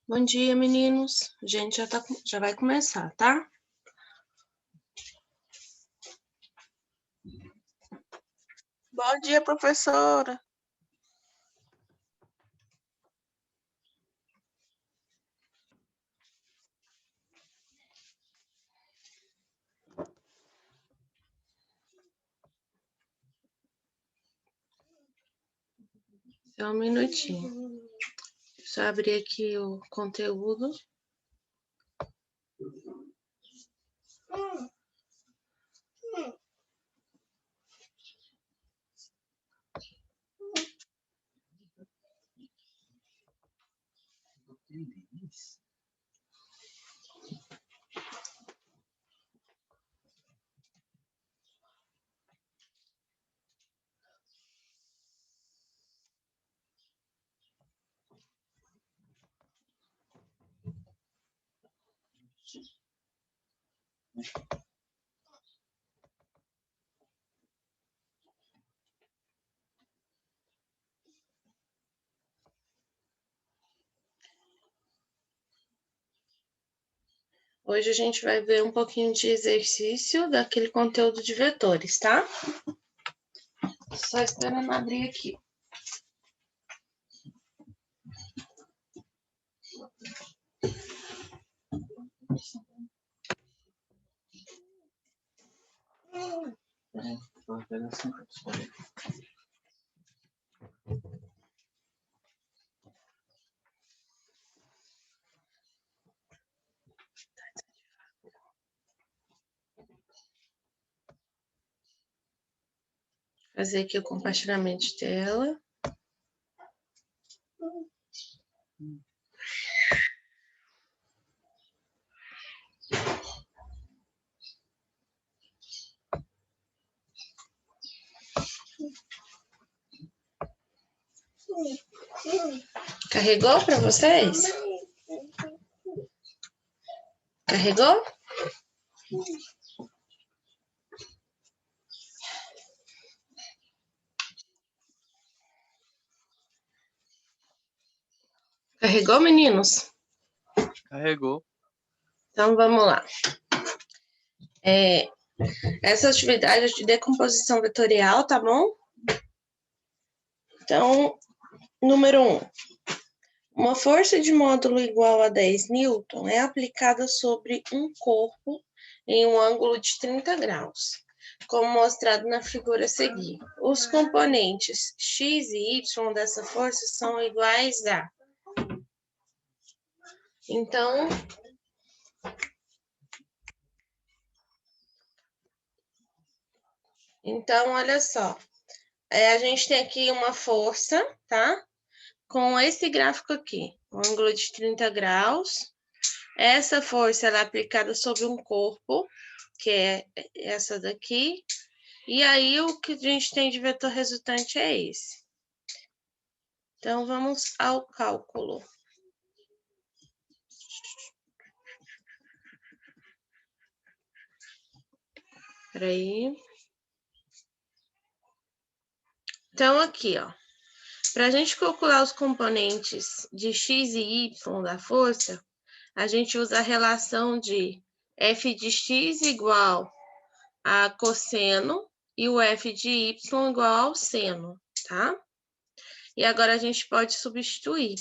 Bom dia, meninos. A gente já vai começar, tá? Bom dia, professora. Só um minutinho. Deixa eu abrir aqui o conteúdo. Hoje a gente vai ver um pouquinho de exercício daquele conteúdo de vetores, tá? Só esperando abrir aqui. Fazer aqui o compartilhamento de tela. Carregou para vocês? Carregou? Carregou, meninos? Carregou. Então, vamos lá. Essa atividade é de decomposição vetorial, tá bom? Então, número 1. Uma força de módulo igual a 10 newton é aplicada sobre um corpo em um ângulo de 30 graus, como mostrado na figura a seguir. Os componentes x e y dessa força são iguais a... Então, olha só. A gente tem aqui uma força, tá? Com esse gráfico aqui, um ângulo de 30 graus. Essa força ela é aplicada sobre um corpo, que é essa daqui. E aí, o que a gente tem de vetor resultante é esse. Então, vamos ao cálculo. Espera aí. Então, aqui, ó. Para a gente calcular os componentes de x e y da força, a gente usa a relação de f de x igual a cosseno e o f de y igual ao seno, tá? E agora a gente pode substituir.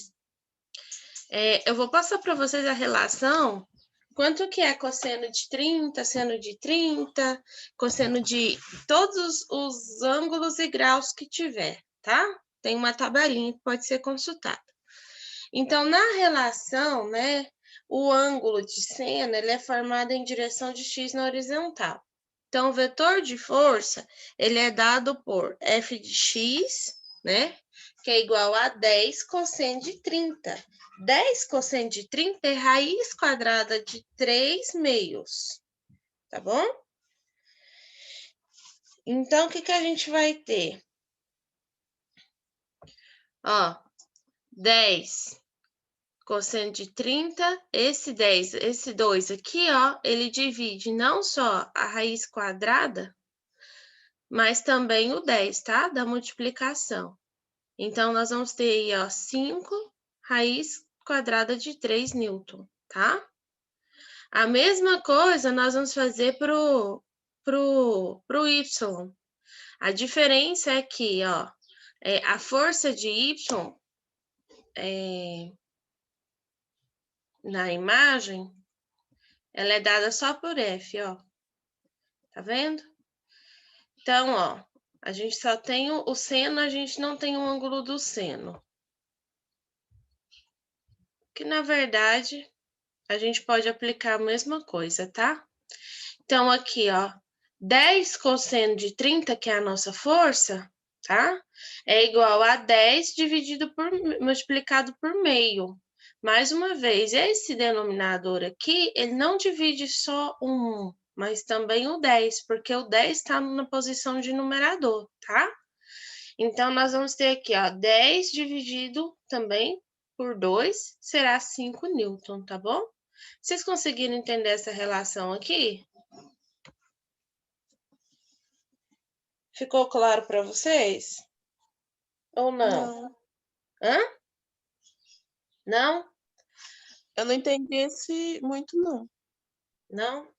Eu vou passar para vocês a relação, quanto que é cosseno de 30, seno de 30, cosseno de todos os ângulos e graus que tiver, tá? Tem uma tabelinha que pode ser consultada. Então, na relação, né, o ângulo de seno ele é formado em direção de x na horizontal. Então, o vetor de força, ele é dado por f de x, né, que é igual a 10 cosseno de 30. 10 cosseno de 30 é raiz quadrada de 3 meios, tá bom? Então, o que a gente vai ter? Ó, 10 cosseno de 30, esse 2 aqui, ó, ele divide não só a raiz quadrada, mas também o 10, tá? Da multiplicação. Então, nós vamos ter aí, ó, 5 raiz quadrada de 3 newton, tá? A mesma coisa nós vamos fazer pro Y. A diferença é que, ó, a força de Y na imagem, ela é dada só por F, ó. Tá vendo? Então, ó, a gente só tem o seno, a gente não tem o ângulo do seno. Que, na verdade, a gente pode aplicar a mesma coisa, tá? Então, aqui, ó, 10 cosseno de 30, que é a nossa força, tá? É igual a 10 multiplicado por meio. Mais uma vez, esse denominador aqui, ele não divide só o 1, mas também o 10, porque o 10 está na posição de numerador, tá? Então, nós vamos ter aqui, ó, 10 dividido também por 2, será 5 newton, tá bom? Vocês conseguiram entender essa relação aqui? Ficou claro para vocês? Ou não? Não. Hã? Não? Eu não entendi esse muito, não. Não?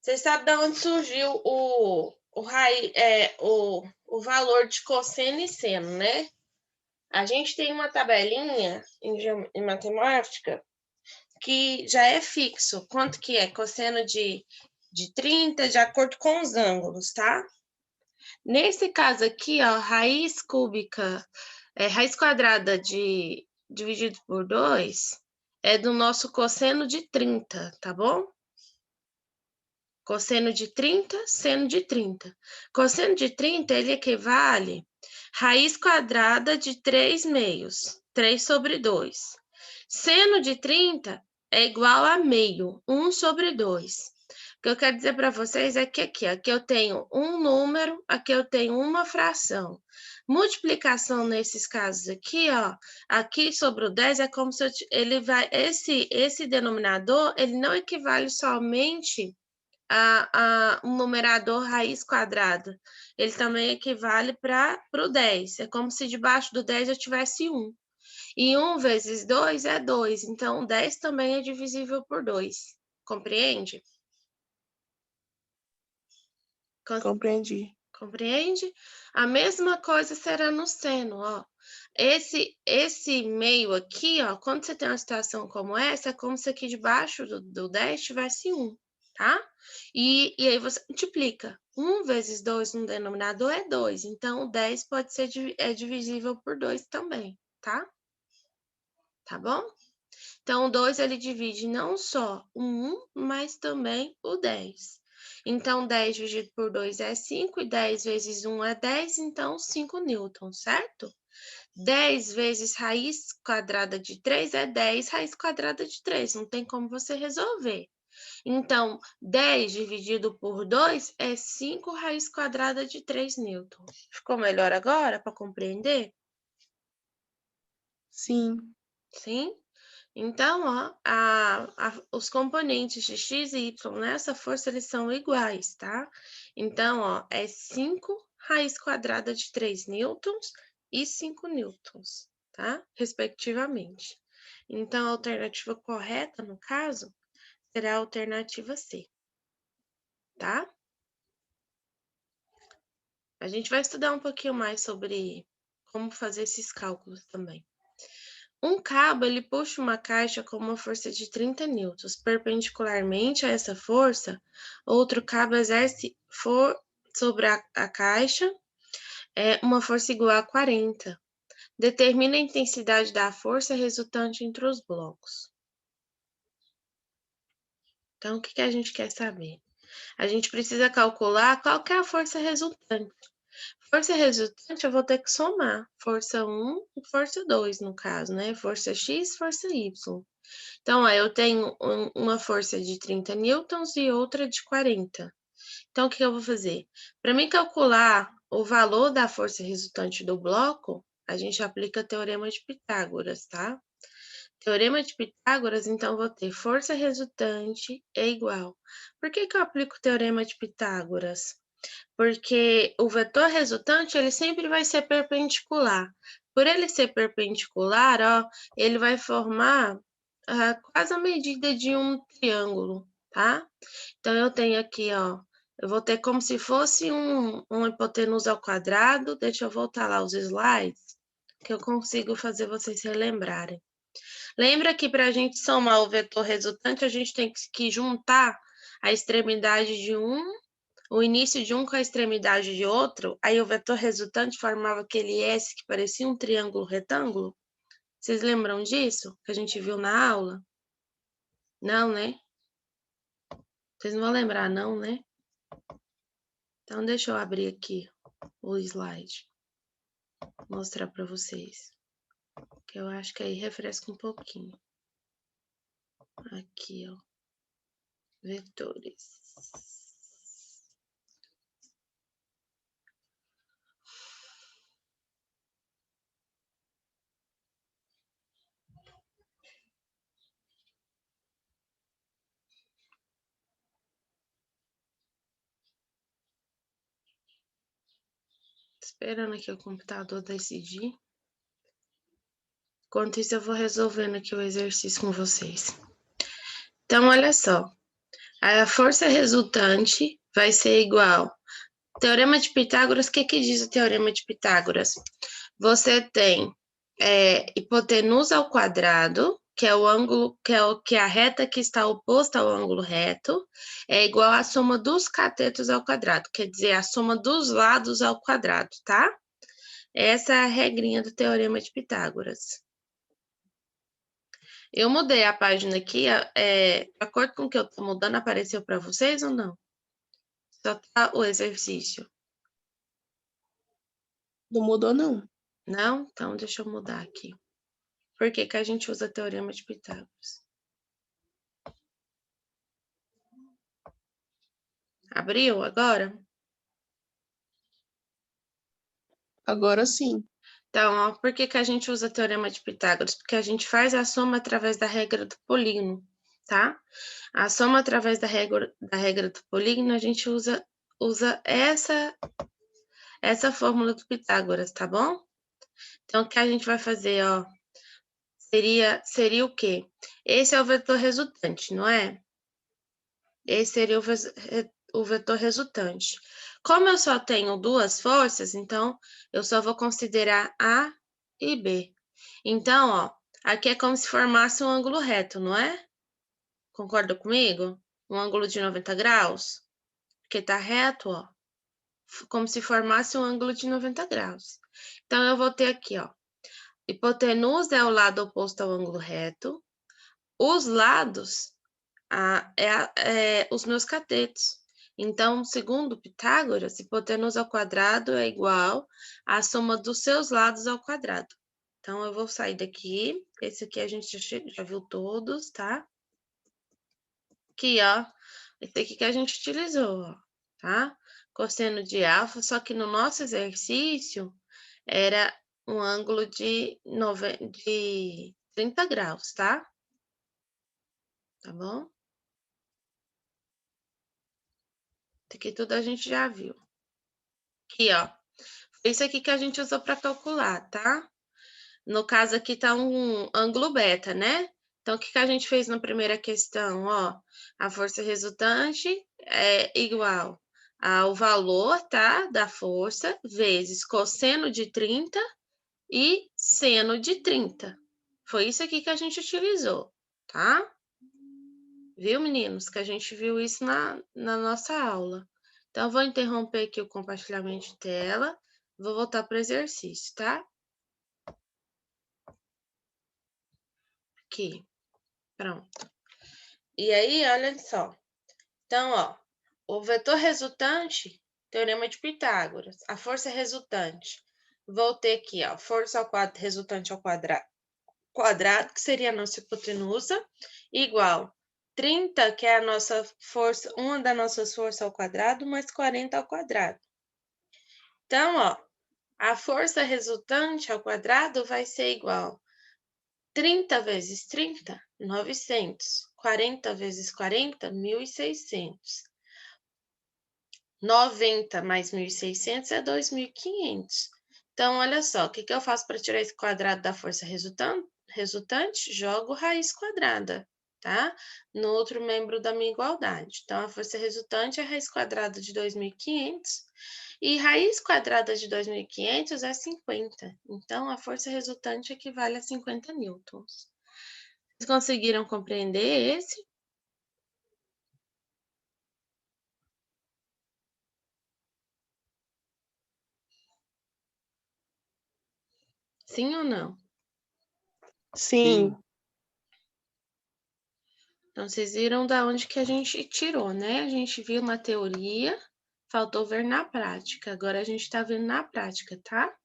Vocês sabem de onde surgiu o valor de cosseno e seno, né? A gente tem uma tabelinha em matemática que já é fixo. Quanto que é? Cosseno de 30 de acordo com os ângulos, tá? Nesse caso aqui, ó, raiz cúbica, raiz quadrada dividido por 2 é do nosso cosseno de 30, tá bom? Cosseno de 30, seno de 30. Cosseno de 30, ele equivale raiz quadrada de 3 meios, 3 sobre 2. Seno de 30 é igual a meio, 1 sobre 2. O que eu quero dizer para vocês é que aqui eu tenho um número, aqui eu tenho uma fração. Multiplicação nesses casos aqui, ó, aqui sobre o 10 é como se esse denominador, ele não equivale somente a um numerador raiz quadrada. Ele também equivale para o 10. É como se debaixo do 10 eu tivesse 1. E 1 vezes 2 é 2. Então, 10 também é divisível por 2. Compreende? Compreendi. Compreende? A mesma coisa será no seno, ó. Esse meio aqui, ó, quando você tem uma situação como essa, é como se aqui debaixo do 10 tivesse 1, tá? E aí você multiplica. 1 vezes 2 no denominador é 2. Então, o 10 pode ser divisível por 2 também, tá? Tá bom? Então, o 2, ele divide não só o 1, mas também o 10. Então, 10 dividido por 2 é 5, e 10 vezes 1 é 10, então 5 newtons, certo? 10 vezes raiz quadrada de 3 é 10 raiz quadrada de 3, não tem como você resolver. Então, 10 dividido por 2 é 5 raiz quadrada de 3 newton. Ficou melhor agora para compreender? Sim. Sim? Então, ó, os componentes de x e y nessa força, eles são iguais, tá? Então, ó, é 5 raiz quadrada de 3 newtons e 5 newtons, tá? Respectivamente. Então, a alternativa correta, no caso, será a alternativa C, tá? A gente vai estudar um pouquinho mais sobre como fazer esses cálculos também. Um cabo, ele puxa uma caixa com uma força de 30 newtons. Perpendicularmente a essa força, outro cabo exerce sobre a caixa uma força igual a 40. Determina a intensidade da força resultante entre os blocos. Então, o que a gente quer saber? A gente precisa calcular qual que é a força resultante. Força resultante, eu vou ter que somar. Força 1 e força 2, no caso, né? Força X, força Y. Então, ó, eu tenho uma força de 30 newtons e outra de 40. Então, o que eu vou fazer? Para mim calcular o valor da força resultante do bloco, a gente aplica o Teorema de Pitágoras, tá? Teorema de Pitágoras, então, eu vou ter força resultante é igual. Por que eu aplico o Teorema de Pitágoras? Porque o vetor resultante, ele sempre vai ser perpendicular. Por ele ser perpendicular, ó, ele vai formar quase a medida de um triângulo, tá? Então, eu tenho aqui, ó, eu vou ter como se fosse uma hipotenusa ao quadrado. Deixa eu voltar lá os slides, que eu consigo fazer vocês se relembrarem. Lembra que para a gente somar o vetor resultante, a gente tem que juntar a extremidade de o início de um com a extremidade de outro, aí o vetor resultante formava aquele S que parecia um triângulo retângulo? Vocês lembram disso? Que a gente viu na aula? Não, né? Vocês não vão lembrar, não, né? Então, deixa eu abrir aqui o slide. Mostrar para vocês. Que eu acho que aí refresca um pouquinho. Aqui, ó. Vetores. Esperando aqui o computador decidir. Enquanto isso, eu vou resolvendo aqui o exercício com vocês. Então, olha só. A força resultante vai ser igual. Teorema de Pitágoras, o que diz o Teorema de Pitágoras? Você tem hipotenusa ao quadrado, que é o ângulo, que é a reta que está oposta ao ângulo reto, é igual à soma dos catetos ao quadrado, quer dizer, a soma dos lados ao quadrado, tá? Essa é a regrinha do Teorema de Pitágoras. Eu mudei a página aqui, de acordo com o que eu estou mudando, apareceu para vocês ou não? Só tá o exercício. Não mudou, não. Não? Então, deixa eu mudar aqui. Por que que a gente usa Teorema de Pitágoras? Abriu agora? Agora sim. Então, ó, por que que a gente usa Teorema de Pitágoras? Porque a gente faz a soma através da regra do polígono, tá? A soma através da regra do polígono, a gente usa essa fórmula do Pitágoras, tá bom? Então, o que a gente vai fazer, ó, seria o quê? Esse é o vetor resultante, não é? Esse seria o vetor resultante. Como eu só tenho duas forças, então eu só vou considerar A e B. Então, ó, aqui é como se formasse um ângulo reto, não é? Concorda comigo? Um ângulo de 90 graus? Porque tá reto, ó. Como se formasse um ângulo de 90 graus. Então, eu vou ter aqui, ó. Hipotenusa é o lado oposto ao ângulo reto. Os lados os meus catetos. Então, segundo Pitágoras, hipotenusa ao quadrado é igual à soma dos seus lados ao quadrado. Então, eu vou sair daqui. Esse aqui a gente já viu todos, tá? Aqui, ó. Esse aqui que a gente utilizou, ó, tá? Cosseno de alfa, só que no nosso exercício era um ângulo de 30 graus, tá? Tá bom? Aqui tudo a gente já viu. Aqui, ó. Foi isso aqui que a gente usou para calcular, tá? No caso aqui tá um ângulo beta, né? Então, o que a gente fez na primeira questão? Ó, a força resultante é igual ao valor, tá? Da força, vezes cosseno de 30 e seno de 30. Foi isso aqui que a gente utilizou, tá? Viu, meninos? Que a gente viu isso na nossa aula. Então, eu vou interromper aqui o compartilhamento de tela. Vou voltar para o exercício, tá? Aqui. Pronto. E aí, olha só. Então, ó, o vetor resultante, Teorema de Pitágoras. A força resultante. Vou ter aqui, ó, força ao quadrado, resultante ao quadrado, que seria a nossa hipotenusa, igual 30, que é a nossa força, uma das nossas forças ao quadrado, mais 40 ao quadrado. Então, ó, a força resultante ao quadrado vai ser igual 30 vezes 30, 900. 40 vezes 40, 1.600. 90 mais 1.600 é 2.500. Então, olha só, o que eu faço para tirar esse quadrado da força resultante? Jogo raiz quadrada, tá? No outro membro da minha igualdade. Então, a força resultante é raiz quadrada de 2.500 e raiz quadrada de 2.500 é 50. Então, a força resultante equivale a 50 newtons. Vocês conseguiram compreender esse? Sim ou não? Sim. Então, vocês viram da onde que a gente tirou, né? A gente viu na teoria, faltou ver na prática. Agora a gente está vendo na prática, tá?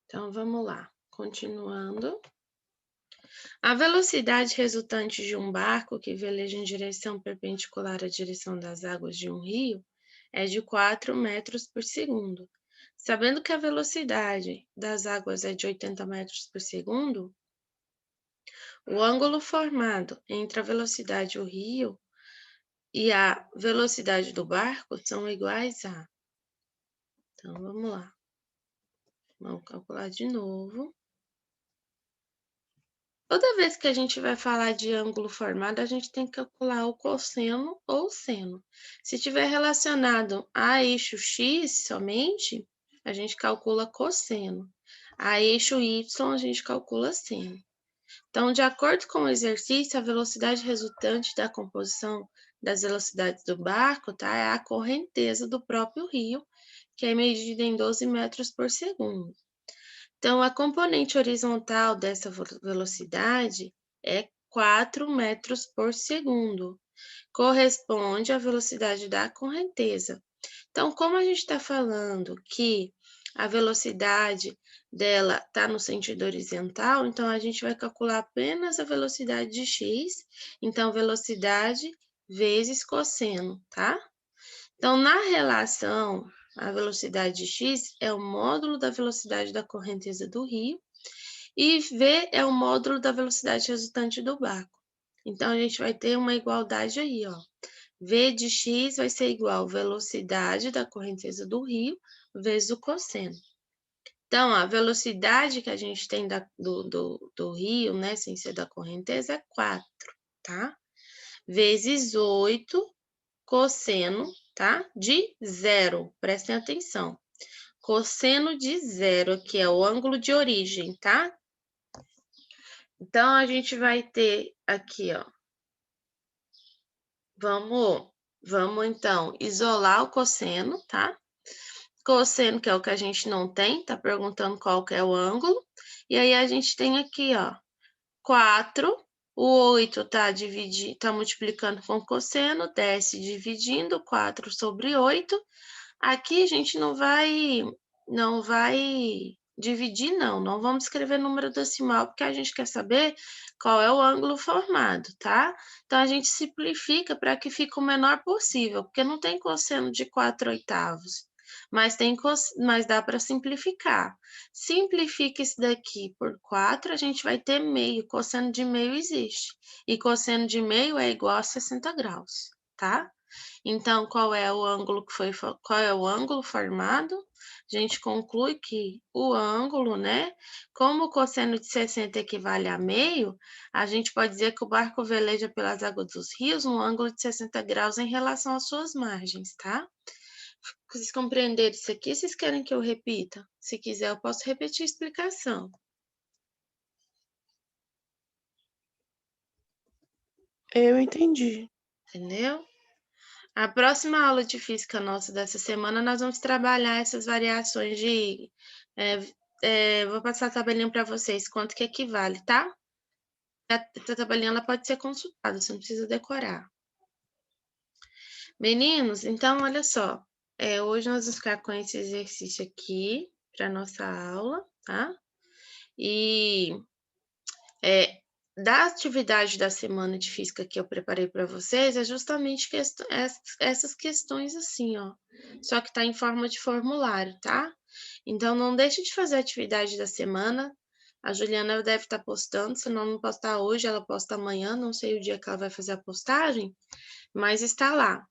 Então, vamos lá. Continuando. A velocidade resultante de um barco que veleja em direção perpendicular à direção das águas de um rio é de 4 metros por segundo. Sabendo que a velocidade das águas é de 80 metros por segundo, o ângulo formado entre a velocidade do rio e a velocidade do barco são iguais a... Então, vamos lá. Vamos calcular de novo. Toda vez que a gente vai falar de ângulo formado, a gente tem que calcular o cosseno ou o seno. Se tiver relacionado a eixo X somente, a gente calcula cosseno. A eixo Y, a gente calcula seno. Então, de acordo com o exercício, a velocidade resultante da composição das velocidades do barco, tá, é a correnteza do próprio rio, que é medida em 12 metros por segundo. Então, a componente horizontal dessa velocidade é 4 metros por segundo, corresponde à velocidade da correnteza. Então, como a gente está falando que a velocidade dela está no sentido horizontal, então a gente vai calcular apenas a velocidade de x, então velocidade vezes cosseno, tá? Então, na relação, a velocidade de x é o módulo da velocidade da correnteza do rio e v é o módulo da velocidade resultante do barco. Então, a gente vai ter uma igualdade aí, ó. V de x vai ser igual à velocidade da correnteza do rio vezes o cosseno. Então, a velocidade que a gente tem do rio, né, sem ser da correnteza, é 4, tá? Vezes 8 cosseno, tá? De zero, prestem atenção. Cosseno de zero, que é o ângulo de origem, tá? Então, a gente vai ter aqui, ó. Vamos então isolar o cosseno, tá? Cosseno, que é o que a gente não tem, tá perguntando qual que é o ângulo. E aí, a gente tem aqui, ó, 4, o 8 tá multiplicando com o cosseno, desce dividindo, 4 sobre 8. Aqui a gente não vai dividir, não vamos escrever número decimal, porque a gente quer saber qual é o ângulo formado, tá? Então, a gente simplifica para que fique o menor possível, porque não tem cosseno de 4/8, mas dá para simplificar. Simplifica isso daqui por 4, a gente vai ter meio, cosseno de meio existe, e cosseno de meio é igual a 60 graus, tá? Então, qual é o ângulo formado? A gente conclui que o ângulo, né? Como o cosseno de 60 equivale a meio, a gente pode dizer que o barco veleja pelas águas dos rios no ângulo de 60 graus em relação às suas margens, tá? Vocês compreenderam isso aqui? Vocês querem que eu repita? Se quiser, eu posso repetir a explicação. Eu entendi. Entendeu? A próxima aula de física nossa dessa semana, nós vamos trabalhar essas variações de... vou passar a tabelinha para vocês, quanto que equivale, tá? Essa tabelinha ela pode ser consultada, você não precisa decorar. Meninos, então, olha só. Hoje nós vamos ficar com esse exercício aqui para nossa aula, tá? E da atividade da semana de física que eu preparei para vocês, é justamente essas questões assim, ó. Só que tá em forma de formulário, tá? Então, não deixe de fazer a atividade da semana. A Juliana deve estar postando, se não postar hoje, ela posta amanhã, não sei o dia que ela vai fazer a postagem, mas está lá.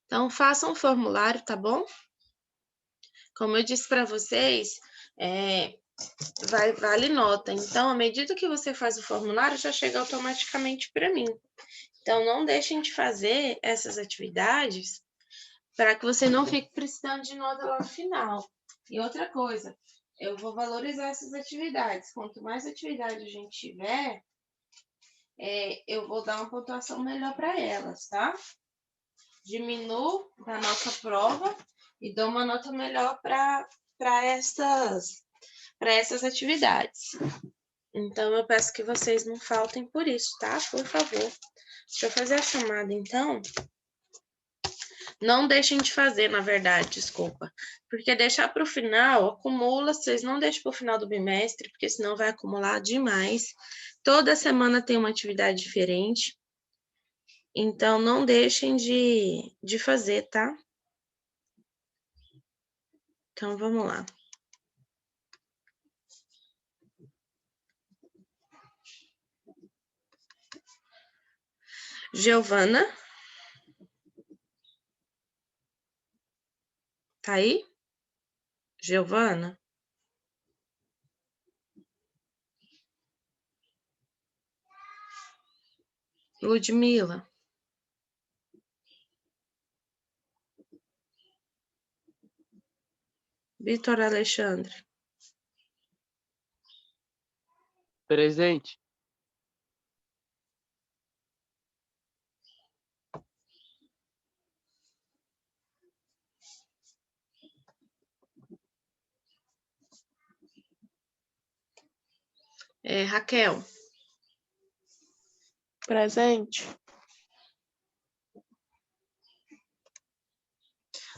Então, façam um formulário, tá bom? Como eu disse para vocês, vale nota. Então, à medida que você faz o formulário, já chega automaticamente para mim. Então, não deixem de fazer essas atividades para que você não fique precisando de nota lá no final. E outra coisa, eu vou valorizar essas atividades. Quanto mais atividade a gente tiver, eu vou dar uma pontuação melhor para elas, tá? Diminuo da nossa prova e dou uma nota melhor para essas atividades. Então, eu peço que vocês não faltem por isso, tá? Por favor. Deixa eu fazer a chamada, então. Não deixem de fazer, na verdade, desculpa. Porque deixar para o final, acumula, vocês não deixem para o final do bimestre, porque senão vai acumular demais. Toda semana tem uma atividade diferente. Então, não deixem de fazer, tá? Então, vamos lá. Giovana. Tá aí? Giovana? Ludmila? Vitor Alexandre? Presente. Raquel? Presente.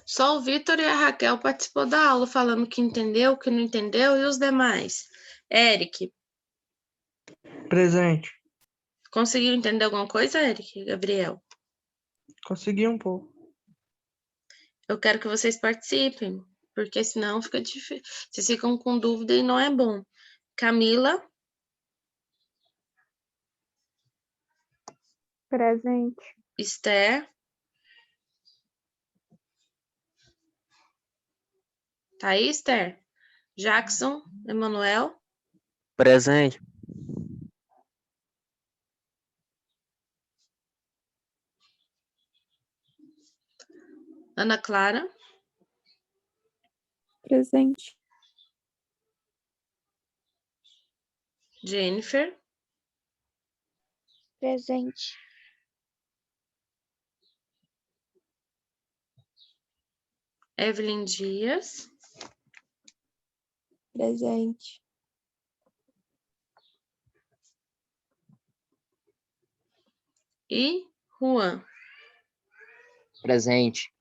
Só o Vitor e a Raquel participou da aula, falando que entendeu, que não entendeu, e os demais? Eric? Presente. Conseguiu entender alguma coisa, Eric? Gabriel? Consegui um pouco. Eu quero que vocês participem, porque senão fica difícil. Vocês ficam com dúvida e não é bom. Camila? Presente. Esther? Tá aí, Esther? Jackson? Emanuel? Presente. Ana Clara? Presente. Jennifer? Presente. Evelyn Dias? Presente. E Juan? Presente.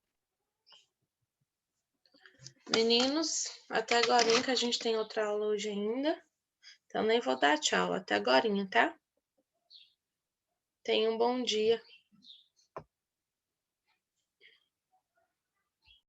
Meninos, até agorinha que a gente tem outra aula hoje ainda. Então nem vou dar tchau. Até agorinha, tá? Tenham um bom dia.